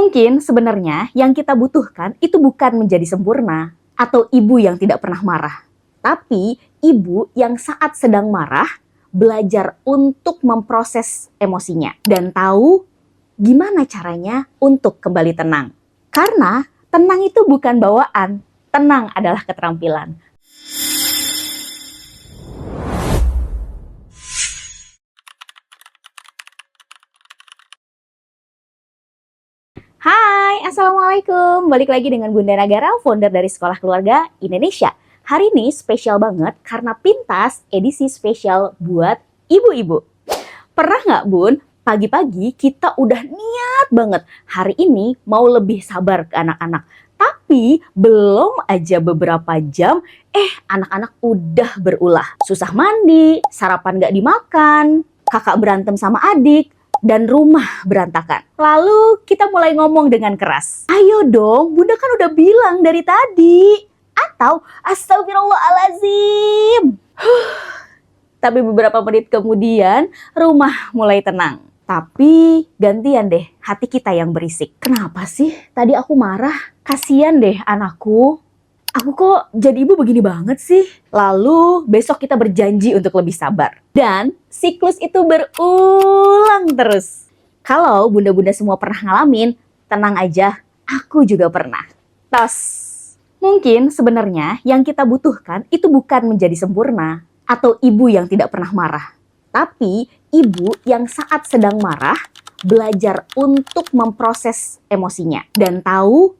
Mungkin sebenarnya yang kita butuhkan itu bukan menjadi sempurna atau ibu yang tidak pernah marah. Tapi ibu yang saat sedang marah belajar untuk memproses emosinya dan tahu gimana caranya untuk kembali tenang. Karena tenang itu bukan bawaan, tenang adalah keterampilan. Hai, Assalamualaikum. Balik lagi dengan Bunda Nagara, founder dari Sekolah Keluarga Indonesia. Hari ini spesial banget karena Pintas edisi spesial buat ibu-ibu. Pernah nggak Bun, pagi-pagi kita udah niat banget hari ini mau lebih sabar ke anak-anak. Tapi belum aja beberapa jam, anak-anak udah berulah. Susah mandi, sarapan nggak dimakan, kakak berantem sama adik, dan rumah berantakan. Lalu kita mulai ngomong dengan keras. Ayo dong, Bunda kan udah bilang dari tadi. Atau astagfirullahaladzim. Tapi beberapa menit kemudian rumah mulai tenang. Tapi gantian deh hati kita yang berisik. Kenapa sih tadi aku marah? Kasian deh anakku. Aku kok jadi ibu begini banget sih? Lalu besok kita berjanji untuk lebih sabar. Dan siklus itu berulang terus. Kalau bunda-bunda semua pernah ngalamin, tenang aja, aku juga pernah. Tos. Mungkin sebenarnya yang kita butuhkan itu bukan menjadi sempurna atau ibu yang tidak pernah marah. Tapi ibu yang saat sedang marah belajar untuk memproses emosinya dan tahu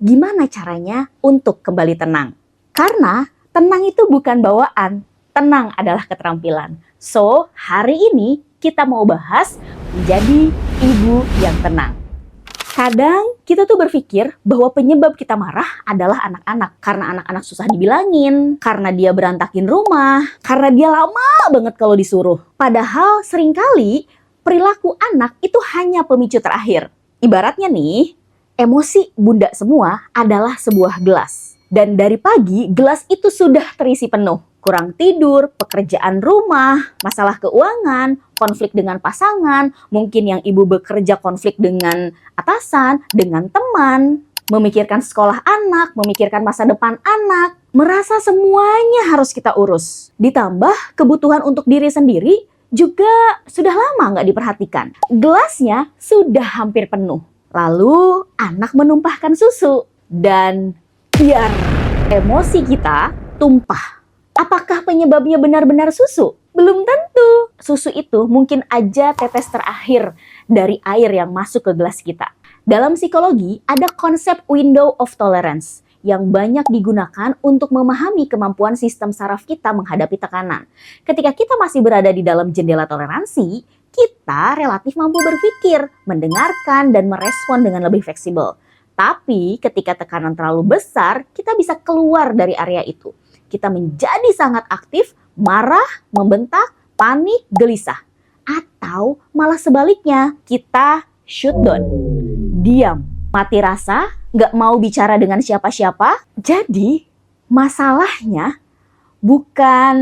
gimana caranya untuk kembali tenang. Karena tenang itu bukan bawaan, tenang adalah keterampilan. So, hari ini kita mau bahas menjadi ibu yang tenang. Kadang kita tuh berpikir bahwa penyebab kita marah adalah anak-anak. Karena anak-anak susah dibilangin, karena dia berantakin rumah, karena dia lama banget kalau disuruh. Padahal seringkali perilaku anak itu hanya pemicu terakhir. Ibaratnya nih, emosi bunda semua adalah sebuah gelas. Dan dari pagi, gelas itu sudah terisi penuh. Kurang tidur, pekerjaan rumah, masalah keuangan, konflik dengan pasangan, mungkin yang ibu bekerja konflik dengan atasan, dengan teman, memikirkan sekolah anak, memikirkan masa depan anak, merasa semuanya harus kita urus. Ditambah kebutuhan untuk diri sendiri juga sudah lama nggak diperhatikan. Gelasnya sudah hampir penuh. Lalu anak menumpahkan susu dan biar emosi kita tumpah. Apakah penyebabnya benar-benar susu? Belum tentu. Susu itu mungkin aja tetes terakhir dari air yang masuk ke gelas kita. Dalam psikologi ada konsep window of tolerance yang banyak digunakan untuk memahami kemampuan sistem saraf kita menghadapi tekanan. Ketika kita masih berada di dalam jendela toleransi, kita relatif mampu berpikir, mendengarkan, dan merespon dengan lebih fleksibel. Tapi ketika tekanan terlalu besar, kita bisa keluar dari area itu. Kita menjadi sangat aktif, marah, membentak, panik, gelisah. Atau malah sebaliknya, kita shut down, diam, mati rasa, nggak mau bicara dengan siapa-siapa. Jadi masalahnya bukan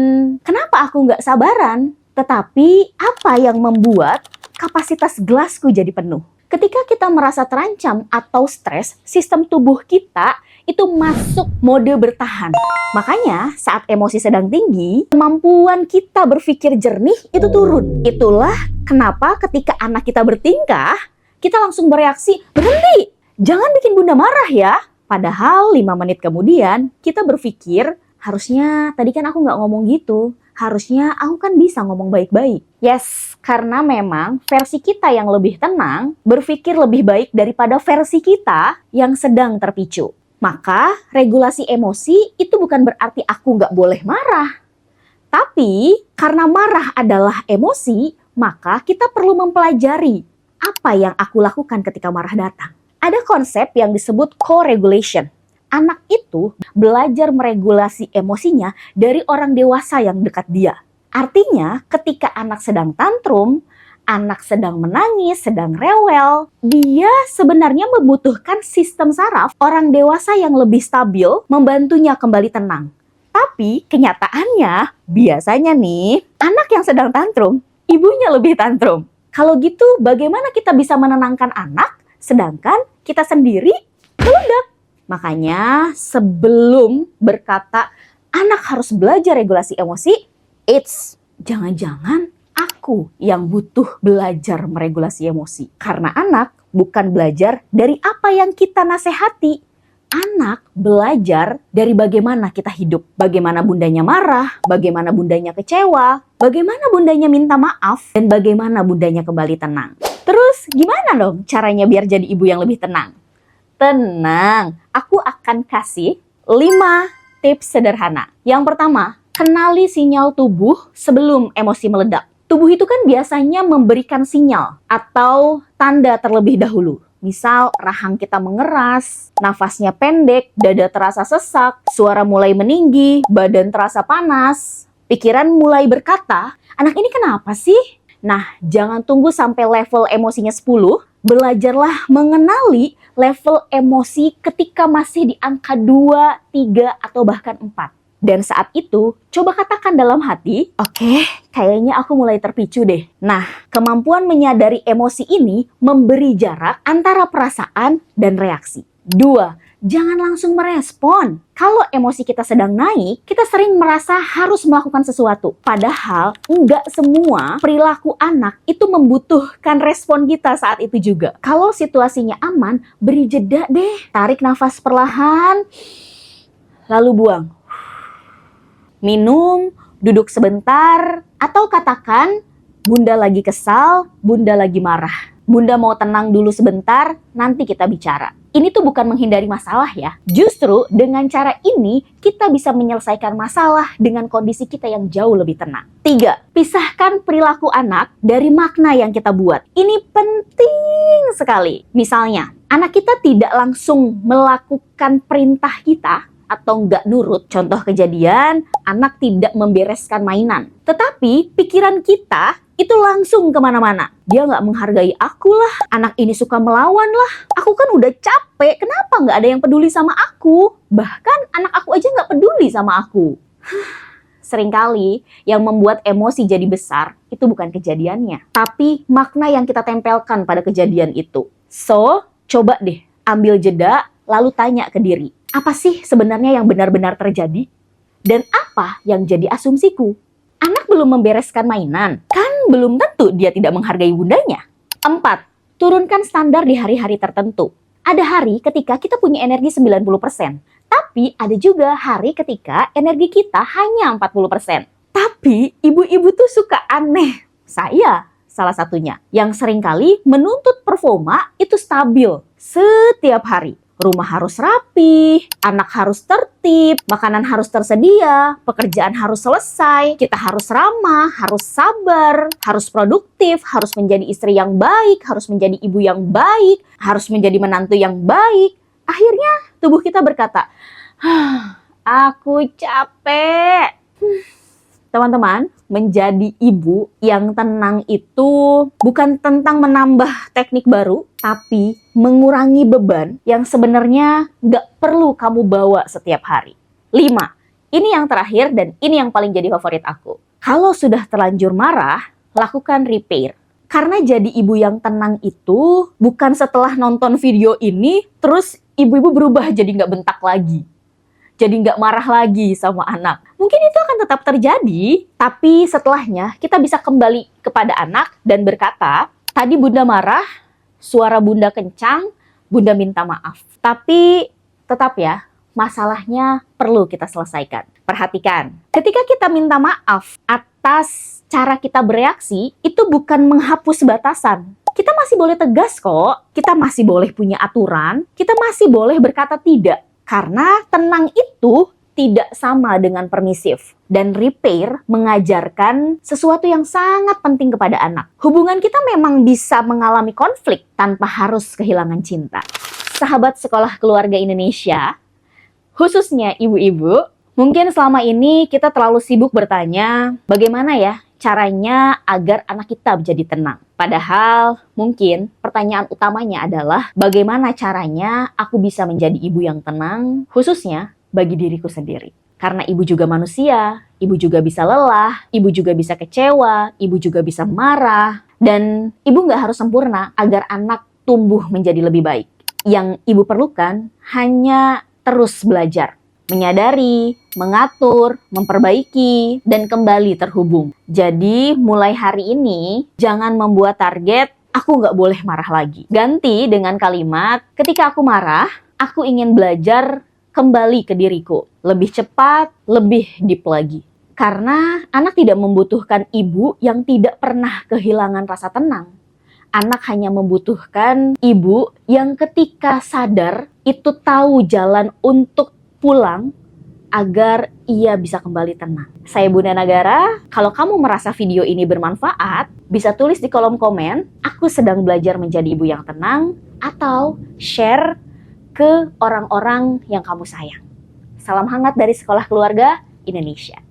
kenapa aku nggak sabaran, tetapi apa yang membuat kapasitas gelasku jadi penuh. Ketika kita merasa terancam atau stres, sistem tubuh kita itu masuk mode bertahan. Makanya saat emosi sedang tinggi, kemampuan kita berpikir jernih itu turun. Itulah kenapa ketika anak kita bertingkah, kita langsung bereaksi, berhenti, jangan bikin bunda marah ya. Padahal 5 menit kemudian kita berpikir, harusnya tadi kan aku nggak ngomong gitu. Harusnya aku kan bisa ngomong baik-baik. Yes, karena memang versi kita yang lebih tenang berpikir lebih baik daripada versi kita yang sedang terpicu. Maka regulasi emosi itu bukan berarti aku nggak boleh marah. Tapi karena marah adalah emosi, maka kita perlu mempelajari apa yang aku lakukan ketika marah datang. Ada konsep yang disebut co-regulation. Anak itu belajar meregulasi emosinya dari orang dewasa yang dekat dia. Artinya ketika anak sedang tantrum, anak sedang menangis, sedang rewel, dia sebenarnya membutuhkan sistem saraf orang dewasa yang lebih stabil membantunya kembali tenang. Tapi kenyataannya biasanya nih, anak yang sedang tantrum, ibunya lebih tantrum. Kalau gitu bagaimana kita bisa menenangkan anak sedangkan kita sendiri meledak. Makanya sebelum berkata anak harus belajar regulasi emosi, jangan-jangan aku yang butuh belajar meregulasi emosi. Karena anak bukan belajar dari apa yang kita nasihati. Anak belajar dari bagaimana kita hidup. Bagaimana bundanya marah, bagaimana bundanya kecewa, bagaimana bundanya minta maaf, dan bagaimana bundanya kembali tenang. Terus gimana dong caranya biar jadi ibu yang lebih tenang? Tenang, aku akan kasih 5 tips sederhana. Yang pertama, kenali sinyal tubuh sebelum emosi meledak. Tubuh itu kan biasanya memberikan sinyal atau tanda terlebih dahulu. Misal rahang kita mengeras, nafasnya pendek, dada terasa sesak, suara mulai meninggi, badan terasa panas, pikiran mulai berkata, anak ini kenapa sih? Nah, jangan tunggu sampai level emosinya 10, belajarlah mengenali level emosi ketika masih di angka 2, 3, atau bahkan 4. Dan saat itu, coba katakan dalam hati, oke, kayaknya aku mulai terpicu deh. Nah, kemampuan menyadari emosi ini memberi jarak antara perasaan dan reaksi. 2, jangan langsung merespon. Kalau emosi kita sedang naik, kita sering merasa harus melakukan sesuatu. Padahal, nggak semua perilaku anak itu membutuhkan respon kita saat itu juga. Kalau situasinya aman, beri jeda deh. Tarik nafas perlahan, lalu buang. Minum, duduk sebentar, atau katakan, Bunda lagi kesal, Bunda lagi marah. Bunda mau tenang dulu sebentar, nanti kita bicara. Ini tuh bukan menghindari masalah ya. Justru dengan cara ini, kita bisa menyelesaikan masalah dengan kondisi kita yang jauh lebih tenang. 3, pisahkan perilaku anak dari makna yang kita buat. Ini penting sekali. Misalnya, anak kita tidak langsung melakukan perintah kita, atau nggak nurut. Contoh kejadian, anak tidak membereskan mainan. Tetapi pikiran kita itu langsung kemana-mana. Dia nggak menghargai aku lah, anak ini suka melawan lah. Aku kan udah capek, kenapa nggak ada yang peduli sama aku? Bahkan anak aku aja nggak peduli sama aku. Seringkali yang membuat emosi jadi besar itu bukan kejadiannya, tapi makna yang kita tempelkan pada kejadian itu. So, coba deh ambil jeda, lalu tanya ke diri. Apa sih sebenarnya yang benar-benar terjadi? Dan apa yang jadi asumsiku? Anak belum membereskan mainan, kan belum tentu dia tidak menghargai bundanya. 4, turunkan standar di hari-hari tertentu. Ada hari ketika kita punya energi 90%, tapi ada juga hari ketika energi kita hanya 40%. Tapi ibu-ibu tuh suka aneh. Saya salah satunya yang seringkali menuntut performa itu stabil setiap hari. Rumah harus rapi, anak harus tertib, makanan harus tersedia, pekerjaan harus selesai, kita harus ramah, harus sabar, harus produktif, harus menjadi istri yang baik, harus menjadi ibu yang baik, harus menjadi menantu yang baik. Akhirnya tubuh kita berkata, aku capek. Teman-teman, menjadi ibu yang tenang itu bukan tentang menambah teknik baru, tapi mengurangi beban yang sebenarnya nggak perlu kamu bawa setiap hari. 5, ini yang terakhir dan ini yang paling jadi favorit aku. Kalau sudah terlanjur marah, lakukan repair. Karena jadi ibu yang tenang itu bukan setelah nonton video ini, terus ibu-ibu berubah jadi nggak bentak lagi. Jadi nggak marah lagi sama anak. Mungkin itu akan tetap terjadi, tapi setelahnya kita bisa kembali kepada anak dan berkata, tadi Bunda marah, suara Bunda kencang, Bunda minta maaf. Tapi tetap ya, masalahnya perlu kita selesaikan. Perhatikan, ketika kita minta maaf atas cara kita bereaksi, itu bukan menghapus batasan. Kita masih boleh tegas kok, kita masih boleh punya aturan, kita masih boleh berkata tidak. Karena tenang itu tidak sama dengan permisif. Dan repair mengajarkan sesuatu yang sangat penting kepada anak. Hubungan kita memang bisa mengalami konflik tanpa harus kehilangan cinta. Sahabat sekolah keluarga Indonesia, khususnya ibu-ibu, mungkin selama ini kita terlalu sibuk bertanya, bagaimana ya caranya agar anak kita menjadi tenang. Padahal mungkin pertanyaan utamanya adalah bagaimana caranya aku bisa menjadi ibu yang tenang, khususnya bagi diriku sendiri. Karena ibu juga manusia, ibu juga bisa lelah, ibu juga bisa kecewa, ibu juga bisa marah, dan ibu nggak harus sempurna agar anak tumbuh menjadi lebih baik. Yang ibu perlukan hanya terus belajar, menyadari, mengatur, memperbaiki, dan kembali terhubung. Jadi mulai hari ini jangan membuat target aku nggak boleh marah lagi. Ganti dengan kalimat, ketika aku marah, aku ingin belajar kembali ke diriku. Lebih cepat, lebih deep lagi. Karena anak tidak membutuhkan ibu yang tidak pernah kehilangan rasa tenang. Anak hanya membutuhkan ibu yang ketika sadar itu tahu jalan untuk pulang agar ia bisa kembali tenang. Saya Bunda Nagara, kalau kamu merasa video ini bermanfaat, bisa tulis di kolom komen, aku sedang belajar menjadi ibu yang tenang, atau share ke orang-orang yang kamu sayang. Salam hangat dari Sekolah Keluarga Indonesia.